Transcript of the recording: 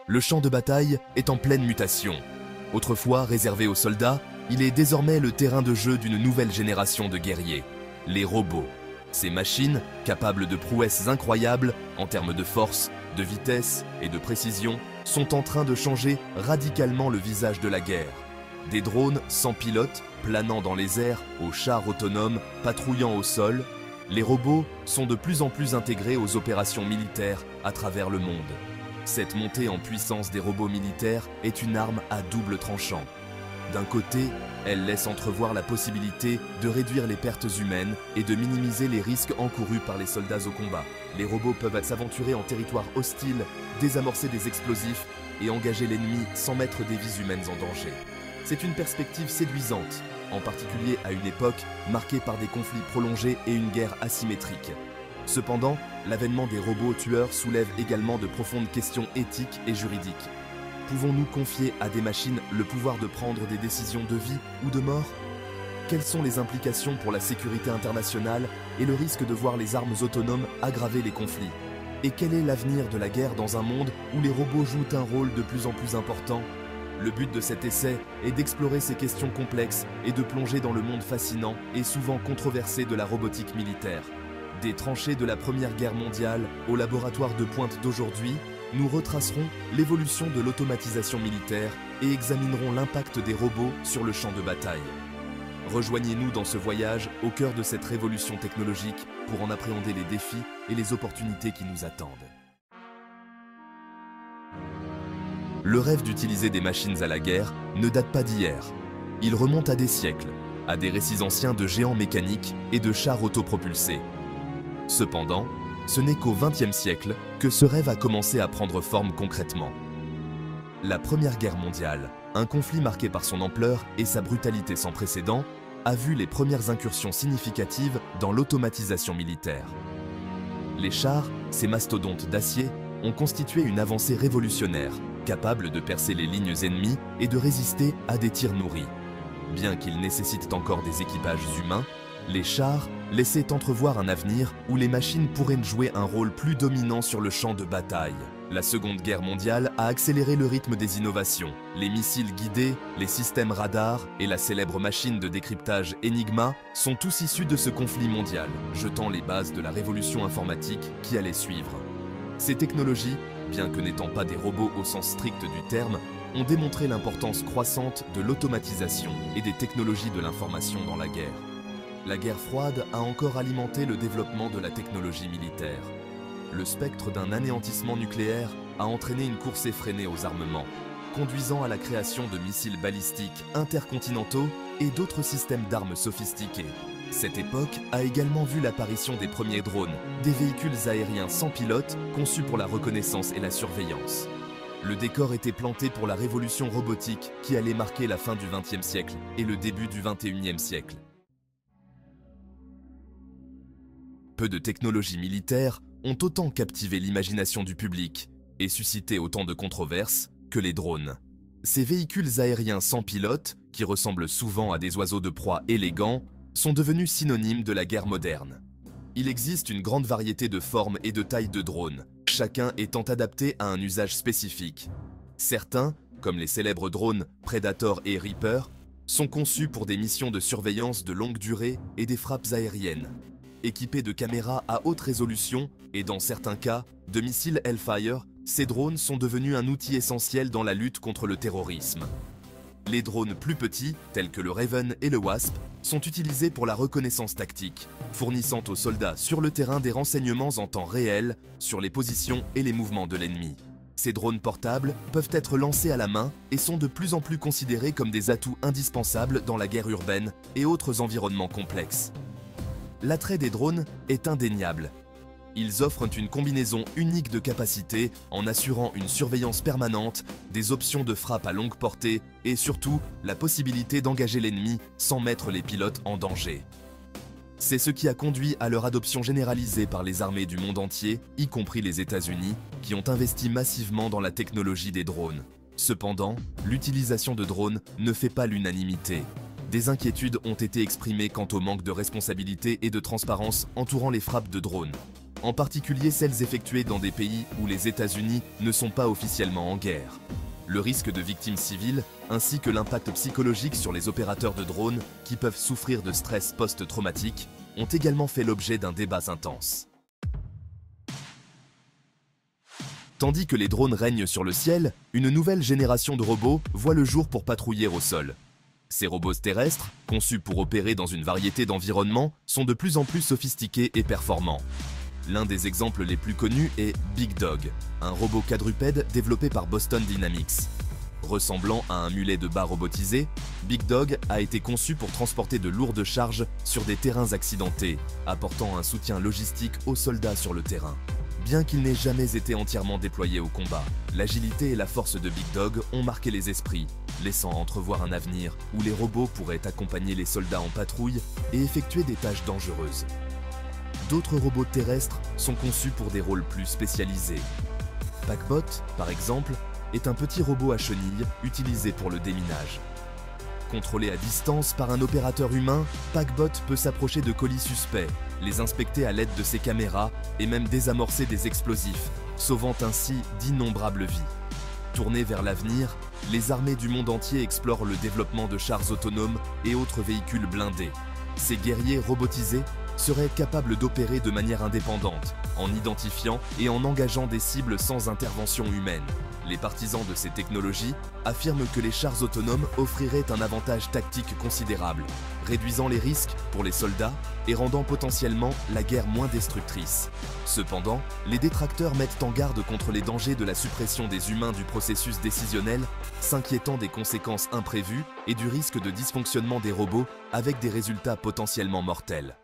le champ de bataille est en pleine mutation. Autrefois réservé aux soldats, il est désormais le terrain de jeu d'une nouvelle génération de guerriers, les robots. Ces machines, capables de prouesses incroyables en termes de force, de vitesse et de précision, sont en train de changer radicalement le visage de la guerre. Des drones sans pilote, planant dans les airs, aux chars autonomes, patrouillant au sol, les robots sont de plus en plus intégrés aux opérations militaires à travers le monde. Cette montée en puissance des robots militaires est une arme à double tranchant. D'un côté, elle laisse entrevoir la possibilité de réduire les pertes humaines et de minimiser les risques encourus par les soldats au combat. Les robots peuvent s'aventurer en territoire hostile, désamorcer des explosifs et engager l'ennemi sans mettre des vies humaines en danger. C'est une perspective séduisante, en particulier à une époque marquée par des conflits prolongés et une guerre asymétrique. Cependant, l'avènement des robots tueurs soulève également de profondes questions éthiques et juridiques. Pouvons-nous confier à des machines le pouvoir de prendre des décisions de vie ou de mort? Quelles sont les implications pour la sécurité internationale et le risque de voir les armes autonomes aggraver les conflits? Et quel est l'avenir de la guerre dans un monde où les robots jouent un rôle de plus en plus important? Le but de cet essai est d'explorer ces questions complexes et de plonger dans le monde fascinant et souvent controversé de la robotique militaire. Des tranchées de la Première Guerre mondiale au laboratoire de pointe d'aujourd'hui, nous retracerons l'évolution de l'automatisation militaire et examinerons l'impact des robots sur le champ de bataille. Rejoignez-nous dans ce voyage au cœur de cette révolution technologique pour en appréhender les défis et les opportunités qui nous attendent. Le rêve d'utiliser des machines à la guerre ne date pas d'hier. Il remonte à des siècles, à des récits anciens de géants mécaniques et de chars autopropulsés. Cependant, ce n'est qu'au XXe siècle que ce rêve a commencé à prendre forme concrètement. La Première Guerre mondiale, un conflit marqué par son ampleur et sa brutalité sans précédent, a vu les premières incursions significatives dans l'automatisation militaire. Les chars, ces mastodontes d'acier, ont constitué une avancée révolutionnaire, capable de percer les lignes ennemies et de résister à des tirs nourris. Bien qu'ils nécessitent encore des équipages humains, les chars laissaient entrevoir un avenir où les machines pourraient jouer un rôle plus dominant sur le champ de bataille. La Seconde Guerre mondiale a accéléré le rythme des innovations. Les missiles guidés, les systèmes radars et la célèbre machine de décryptage Enigma sont tous issus de ce conflit mondial, jetant les bases de la révolution informatique qui allait suivre. Ces technologies, bien que n'étant pas des robots au sens strict du terme, ont démontré l'importance croissante de l'automatisation et des technologies de l'information dans la guerre. La guerre froide a encore alimenté le développement de la technologie militaire. Le spectre d'un anéantissement nucléaire a entraîné une course effrénée aux armements, conduisant à la création de missiles balistiques intercontinentaux et d'autres systèmes d'armes sophistiqués. Cette époque a également vu l'apparition des premiers drones, des véhicules aériens sans pilote conçus pour la reconnaissance et la surveillance. Le décor était planté pour la révolution robotique qui allait marquer la fin du XXe siècle et le début du XXIe siècle. Peu de technologies militaires ont autant captivé l'imagination du public et suscité autant de controverses que les drones. Ces véhicules aériens sans pilote, qui ressemblent souvent à des oiseaux de proie élégants, sont devenus synonymes de la guerre moderne. Il existe une grande variété de formes et de tailles de drones, chacun étant adapté à un usage spécifique. Certains, comme les célèbres drones Predator et Reaper, sont conçus pour des missions de surveillance de longue durée et des frappes aériennes. Équipés de caméras à haute résolution et dans certains cas, de missiles Hellfire, ces drones sont devenus un outil essentiel dans la lutte contre le terrorisme. Les drones plus petits, tels que le Raven et le Wasp, sont utilisés pour la reconnaissance tactique, fournissant aux soldats sur le terrain des renseignements en temps réel sur les positions et les mouvements de l'ennemi. Ces drones portables peuvent être lancés à la main et sont de plus en plus considérés comme des atouts indispensables dans la guerre urbaine et autres environnements complexes. L'attrait des drones est indéniable. Ils offrent une combinaison unique de capacités en assurant une surveillance permanente, des options de frappe à longue portée et surtout la possibilité d'engager l'ennemi sans mettre les pilotes en danger. C'est ce qui a conduit à leur adoption généralisée par les armées du monde entier, y compris les États-Unis, qui ont investi massivement dans la technologie des drones. Cependant, l'utilisation de drones ne fait pas l'unanimité. Des inquiétudes ont été exprimées quant au manque de responsabilité et de transparence entourant les frappes de drones. en particulier celles effectuées dans des pays où les États-Unis ne sont pas officiellement en guerre. Le risque de victimes civiles, ainsi que l'impact psychologique sur les opérateurs de drones qui peuvent souffrir de stress post-traumatique, ont également fait l'objet d'un débat intense. Tandis que les drones règnent sur le ciel, une nouvelle génération de robots voit le jour pour patrouiller au sol. Ces robots terrestres, conçus pour opérer dans une variété d'environnements, sont de plus en plus sophistiqués et performants. L'un des exemples les plus connus est Big Dog, un robot quadrupède développé par Boston Dynamics. Ressemblant à un mulet de bas robotisé, Big Dog a été conçu pour transporter de lourdes charges sur des terrains accidentés, apportant un soutien logistique aux soldats sur le terrain. Bien qu'il n'ait jamais été entièrement déployé au combat, l'agilité et la force de Big Dog ont marqué les esprits, laissant entrevoir un avenir où les robots pourraient accompagner les soldats en patrouille et effectuer des tâches dangereuses. D'autres robots terrestres sont conçus pour des rôles plus spécialisés. Packbot, par exemple, est un petit robot à chenilles utilisé pour le déminage. Contrôlé à distance par un opérateur humain, Packbot peut s'approcher de colis suspects, les inspecter à l'aide de ses caméras et même désamorcer des explosifs, sauvant ainsi d'innombrables vies. Tournés vers l'avenir, les armées du monde entier explorent le développement de chars autonomes et autres véhicules blindés. Ces guerriers robotisés seraient capables d'opérer de manière indépendante, en identifiant et en engageant des cibles sans intervention humaine. Les partisans de ces technologies affirment que les chars autonomes offriraient un avantage tactique considérable, réduisant les risques pour les soldats et rendant potentiellement la guerre moins destructrice. Cependant, les détracteurs mettent en garde contre les dangers de la suppression des humains du processus décisionnel, s'inquiétant des conséquences imprévues et du risque de dysfonctionnement des robots avec des résultats potentiellement mortels.